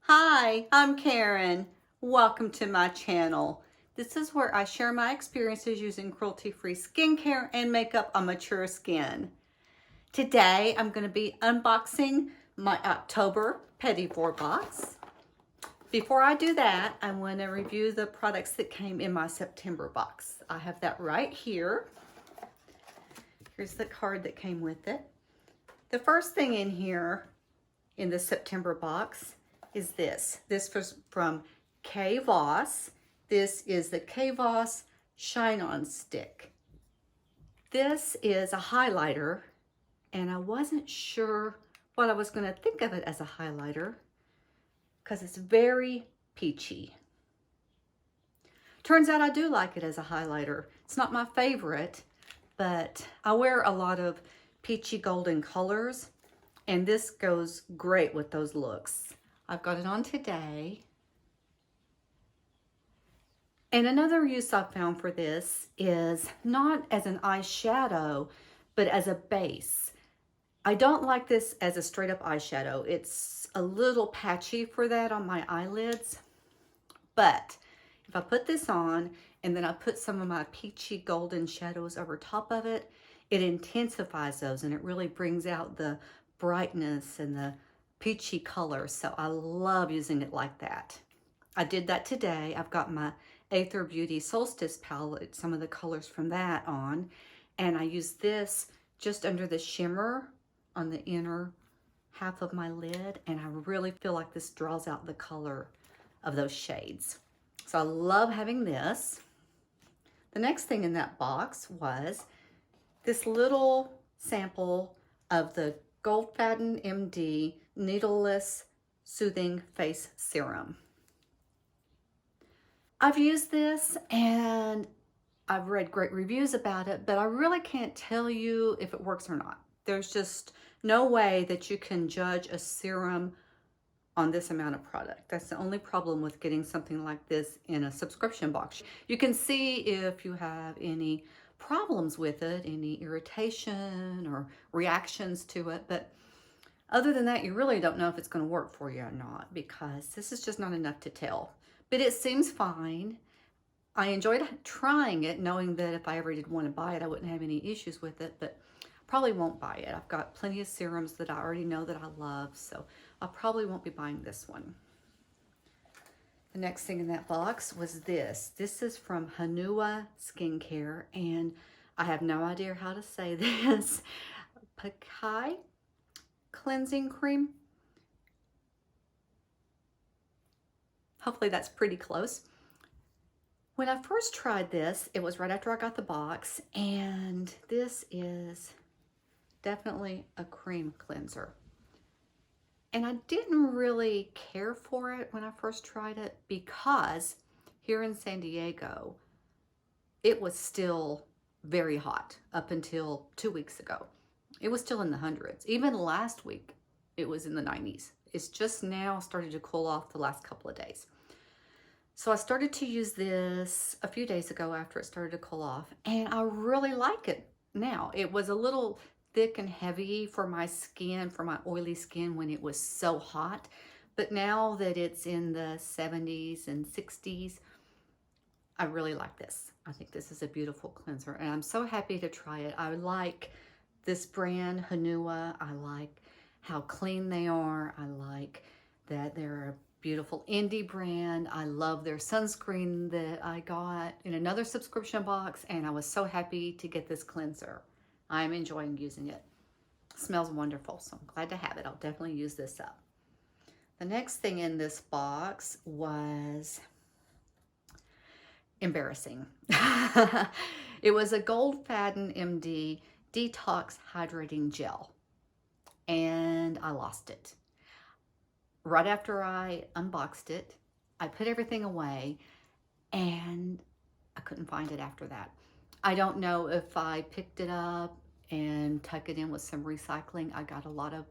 Hi, I'm Karen. Welcome to my channel. This is where I share my experiences using cruelty-free skincare and makeup on mature skin. Today, I'm going to be unboxing my October Petit Vour box. Before I do that, I want to review the products that came in my September box. I have that right here. Here's the card that came with it. The first thing in here in the September box is this. This was from K Voss. This is the K Voss Shine On Stick. This is a highlighter, and I wasn't sure what I was going to think of it as a highlighter because it's very peachy. Turns out I do like it as a highlighter. It's not my favorite, but I wear a lot of peachy golden colors, and this goes great with those looks. I've got it on today. And another use I've found for this is not as an eyeshadow, but as a base. I don't like this as a straight up eyeshadow. It's a little patchy for that on my eyelids. But if I put this on and then I put some of my peachy golden shadows over top of it, it intensifies those and it really brings out the brightness and the peachy color. So I love using it like that. I did that today. I've got my Aether Beauty Solstice palette, some of the colors from that on, and I use this just under the shimmer on the inner half of my lid, and I really feel like this draws out the color of those shades. So I love having this. The next thing in that box was this little sample of the Goldfaden MD Needleless Soothing Face Serum. I've used this and I've read great reviews about it, but I really can't tell you if it works or not. There's just no way that you can judge a serum on this amount of product. That's the only problem with getting something like this in a subscription box. You can see if you have any problems with it, any irritation or reactions to it, but other than that, you really don't know if it's going to work for you or not, because this is just not enough to tell. But it seems fine. I enjoyed trying it, knowing that if I ever did want to buy it, I wouldn't have any issues with it, but probably won't buy it. I've got plenty of serums that I already know that I love, so I probably won't be buying this one. The next thing in that box was this. This is from Hanua Skincare, and I have no idea how to say this. Pakai Cleansing Cream. Hopefully that's pretty close. When I first tried this, it was right after I got the box, and this is definitely a cream cleanser. And I didn't really care for it when I first tried it because here in San Diego, it was still very hot up until 2 weeks ago. It was still in the hundreds. Even last week, it was in the 90s. It's just now started to cool off the last couple of days. So I started to use this a few days ago after it started to cool off, and I really like it now. It was a little thick and heavy for my skin, for my oily skin when it was so hot. But now that it's in the 70s and 60s, I really like this. I think this is a beautiful cleanser, and I'm so happy to try it. I like this brand, Hanua. I like how clean they are. I like that they're a beautiful indie brand. I love their sunscreen that I got in another subscription box, and I was so happy to get this cleanser. I'm enjoying using it. It smells wonderful, so I'm glad to have it. I'll definitely use this up. The next thing in this box was embarrassing. It was a Goldfaden MD Detox Hydrating Gel, and I lost it. Right after I unboxed it, I put everything away, and I couldn't find it after that. I don't know if I picked it up and tuck it in with some recycling. I got a lot of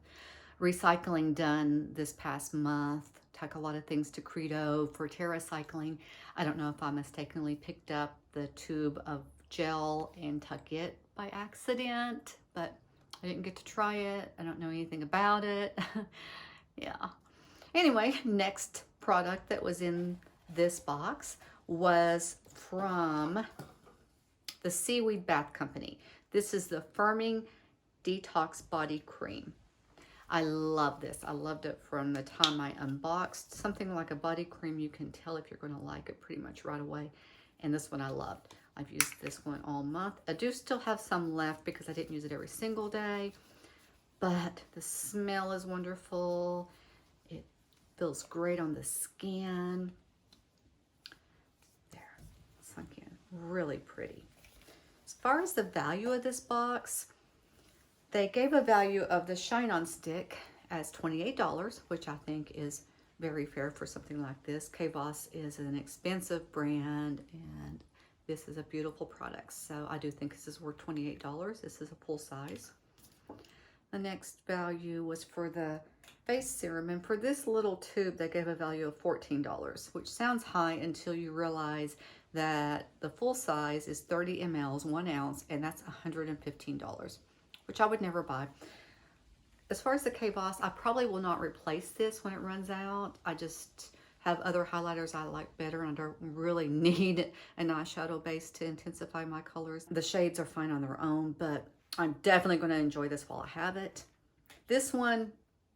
recycling done this past month. Took a lot of things to Credo for TerraCycling. I don't know if I mistakenly picked up the tube of gel and tuck it by accident, but I didn't get to try it. I don't know anything about it. Yeah. Anyway, next product that was in this box was from the Seaweed Bath Company. This is the Firming Detox Body Cream. I love this. I loved it from the time I unboxed. Something like a body cream, you can tell if you're going to like it pretty much right away. And this one I loved. I've used this one all month. I do still have some left because I didn't use it every single day. But the smell is wonderful. It feels great on the skin. There, sunk in. Really pretty. As far as the value of this box, they gave a value of the Shine On Stick as $28, which I think is very fair for something like this. Ebates is an expensive brand, and this is a beautiful product. So I do think this is worth $28. This is a full size. The next value was for the face serum, and for this little tube, they gave a value of $14, which sounds high until you realize that the full size is 30 mLs, 1 ounce, and that's $115, which I would never buy. As far as the Ebates, I probably will not replace this when it runs out. I just have other highlighters I like better, and I don't really need an eyeshadow base to intensify my colors. The shades are fine on their own, but I'm definitely going to enjoy this while I have it. This one,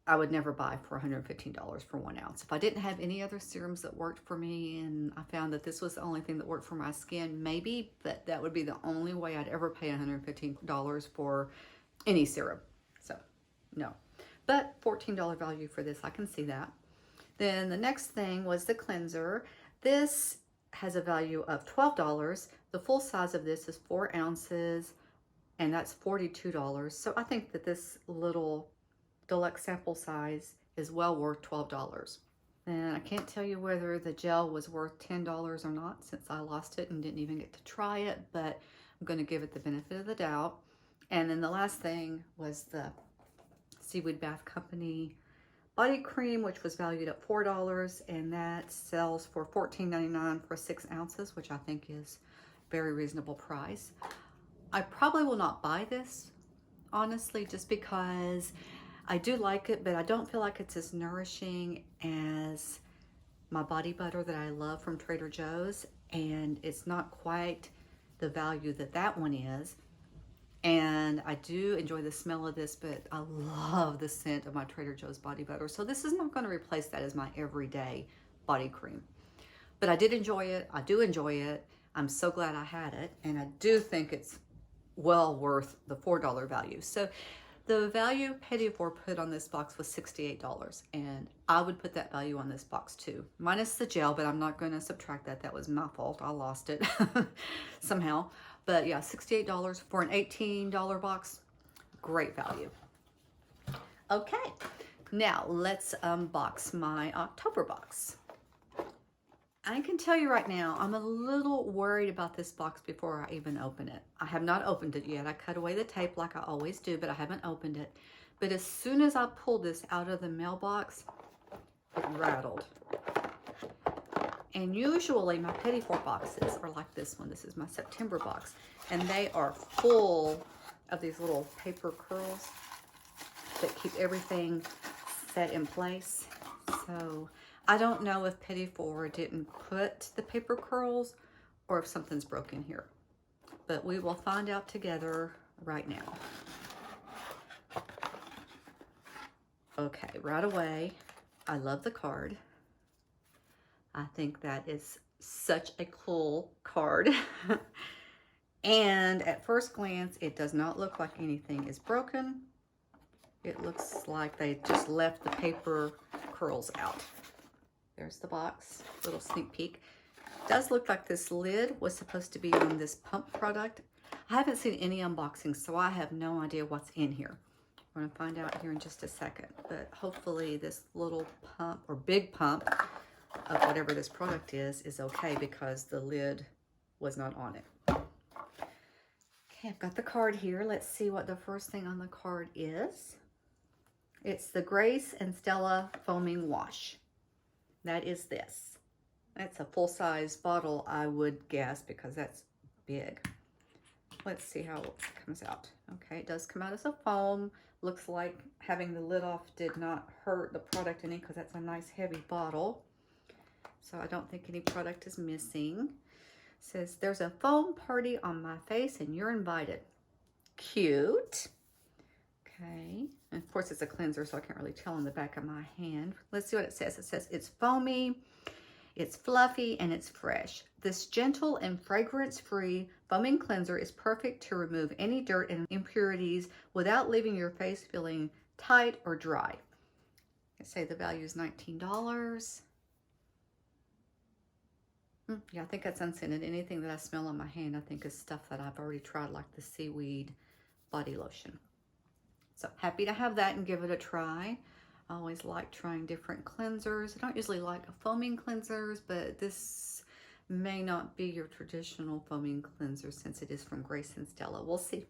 I would never buy for $115 for 1 ounce. If I didn't have any other serums that worked for me and I found that this was the only thing that worked for my skin, maybe, but that would be the only way I'd ever pay $115 for any serum. So, no. But $14 value for this, I can see that. Then the next thing was the cleanser. This has a value of $12. The full size of this is 4 ounces, and that's $42. So I think that this little deluxe sample size is well worth $12. And I can't tell you whether the gel was worth $10 or not, since I lost it and didn't even get to try it, but I'm going to give it the benefit of the doubt. And then the last thing was the Seaweed Bath Company body cream, which was valued at $4, and that sells for $14.99 for 6 ounces, which I think is very reasonable price. I probably will not buy this, honestly, just because I do like it, but I don't feel like it's as nourishing as my body butter that I love from Trader Joe's, and it's not quite the value that that one is. And I do enjoy the smell of this, but I love the scent of my Trader Joe's body butter. So this is not going to replace that as my everyday body cream. But I did enjoy it. I do enjoy it. I'm so glad I had it. And I do think it's well worth the $4 value. So the value Petit Vour put on this box was $68. And I would put that value on this box too. Minus the gel, but I'm not going to subtract that. That was my fault. I lost it somehow. But yeah, $68 for an $18 box, great value. Okay, now let's unbox my October box. I can tell you right now, I'm a little worried about this box before I even open it. I have not opened it yet. I cut away the tape like I always do, but I haven't opened it. But as soon as I pulled this out of the mailbox, it rattled. And usually my Petit Vour boxes are like this one. This is my September box. And they are full of these little paper curls that keep everything set in place. So I don't know if Petit Vour didn't put the paper curls or if something's broken here. But we will find out together right now. Okay, right away, I love the card. I think that is such a cool card. And at first glance, it does not look like anything is broken. It looks like they just left the paper curls out. There's the box, little sneak peek. It does look like this lid was supposed to be on this pump product. I haven't seen any unboxings, so I have no idea what's in here. We're gonna find out here in just a second, but hopefully this little pump or big pump of whatever this product is okay, because the lid was not on it. Okay, I've got the card here. Let's see what the first thing on the card is. It's the Grace and Stella Foaming Wash. That is this. That's a full-size bottle, I would guess, because that's big. let's see how it comes out. Okay, it does come out as a foam. Looks like having the lid off did not hurt the product any because that's a nice heavy bottle. So I don't think any product is missing. It says, there's a foam party on my face and you're invited. Cute. Okay, and of course it's a cleanser, so I can't really tell on the back of my hand. Let's see what it says. It says it's foamy, it's fluffy, and it's fresh. This gentle and fragrance-free foaming cleanser is perfect to remove any dirt and impurities without leaving your face feeling tight or dry. I say the value is $19. Yeah, I think that's unscented. Anything that I smell on my hand, I think is stuff that I've already tried, like the seaweed body lotion. So happy to have that and give it a try. I always like trying different cleansers. I don't usually like foaming cleansers, but this may not be your traditional foaming cleanser since it is from Grace and Stella. We'll see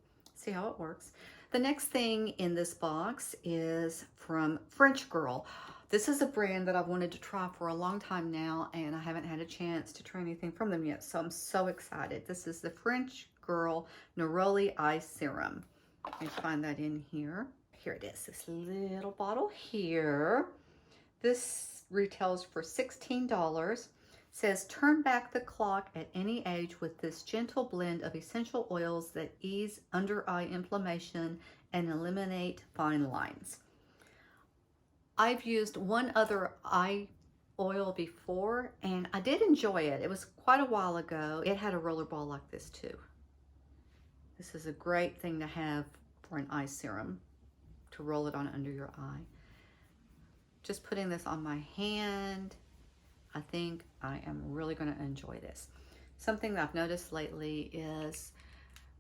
how it works. The next thing in this box is from French Girl. This is a brand that I've wanted to try for a long time now, and I haven't had a chance to try anything from them yet, so I'm so excited. This is the French Girl Neroli Eye Serum. Let me find that in here. Here it is, this little bottle here. This retails for $16. Says, turn back the clock at any age with this gentle blend of essential oils that ease under eye inflammation and eliminate fine lines. I've used one other eye oil before, and I did enjoy it. It was quite a while ago. It had a roller ball like this too. This is a great thing to have for an eye serum, to roll it on under your eye. Just putting this on my hand, I think I am really going to enjoy this. Something that I've noticed lately is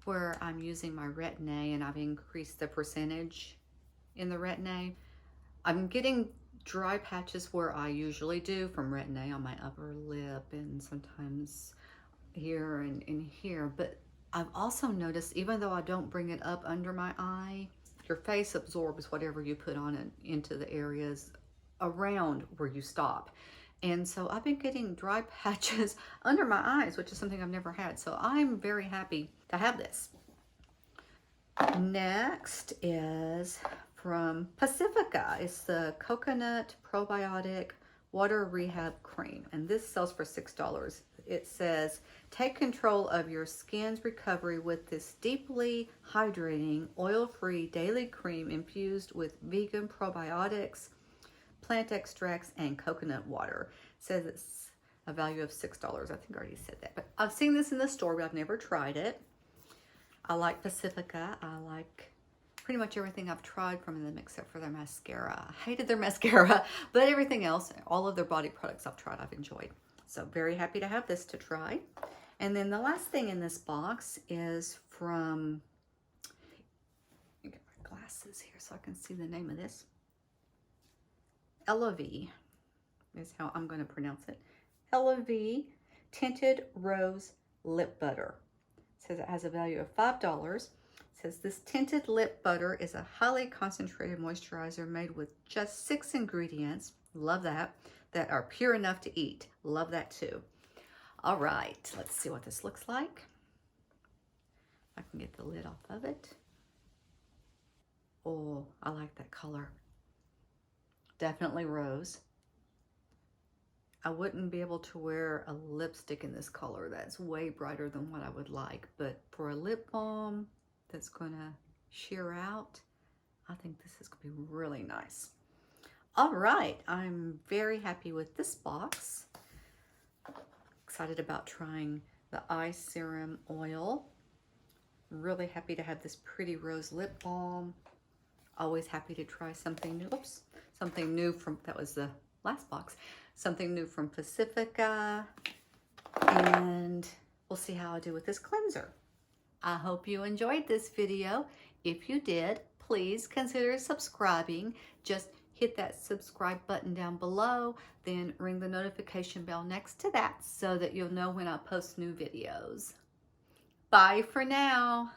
where I'm using my Retin-A and I've increased the percentage in the Retin-A. I'm getting dry patches where I usually do from Retin-A on my upper lip and sometimes here and in here, but I've also noticed, even though I don't bring it up under my eye, your face absorbs whatever you put on it into the areas around where you stop. And so I've been getting dry patches under my eyes, which is something I've never had. So I'm very happy to have this. Next is from Pacifica. It's the Coconut Probiotic Water Rehab Cream, and this sells for $6. It says, take control of your skin's recovery with this deeply hydrating, oil-free daily cream infused with vegan probiotics, plant extracts, and coconut water. It says it's a value of $6. I think I already said that, but I've seen this in the store, but I've never tried it. I like Pacifica. I like pretty much everything I've tried from them except for their mascara. I hated their mascara, but everything else, all of their body products I've tried, I've enjoyed. So very happy to have this to try. And then the last thing in this box is from, let me get my glasses here so I can see the name of this. Ebates is how I'm going to pronounce it. Ebates Tinted Rose Lip Butter. It says it has a value of $5. It says this tinted lip butter is a highly concentrated moisturizer made with just 6 ingredients. Love that. That are pure enough to eat. Love that too. All right, let's see what this looks like. I can get the lid off of it. Oh, I like that color. Definitely rose. I wouldn't be able to wear a lipstick in this color. That's way brighter than what I would like. But for a lip balm that's gonna sheer out, I think this is gonna be really nice. All right, I'm very happy with this box. Excited about trying the eye serum oil. Really happy to have this pretty rose lip balm. Always happy to try something new. Oops, something new from, that was the last box. Something new from Pacifica. And we'll see how I do with this cleanser. I hope you enjoyed this video. If you did, please consider subscribing. Just hit that subscribe button down below, then ring the notification bell next to that so that you'll know when I post new videos. Bye for now.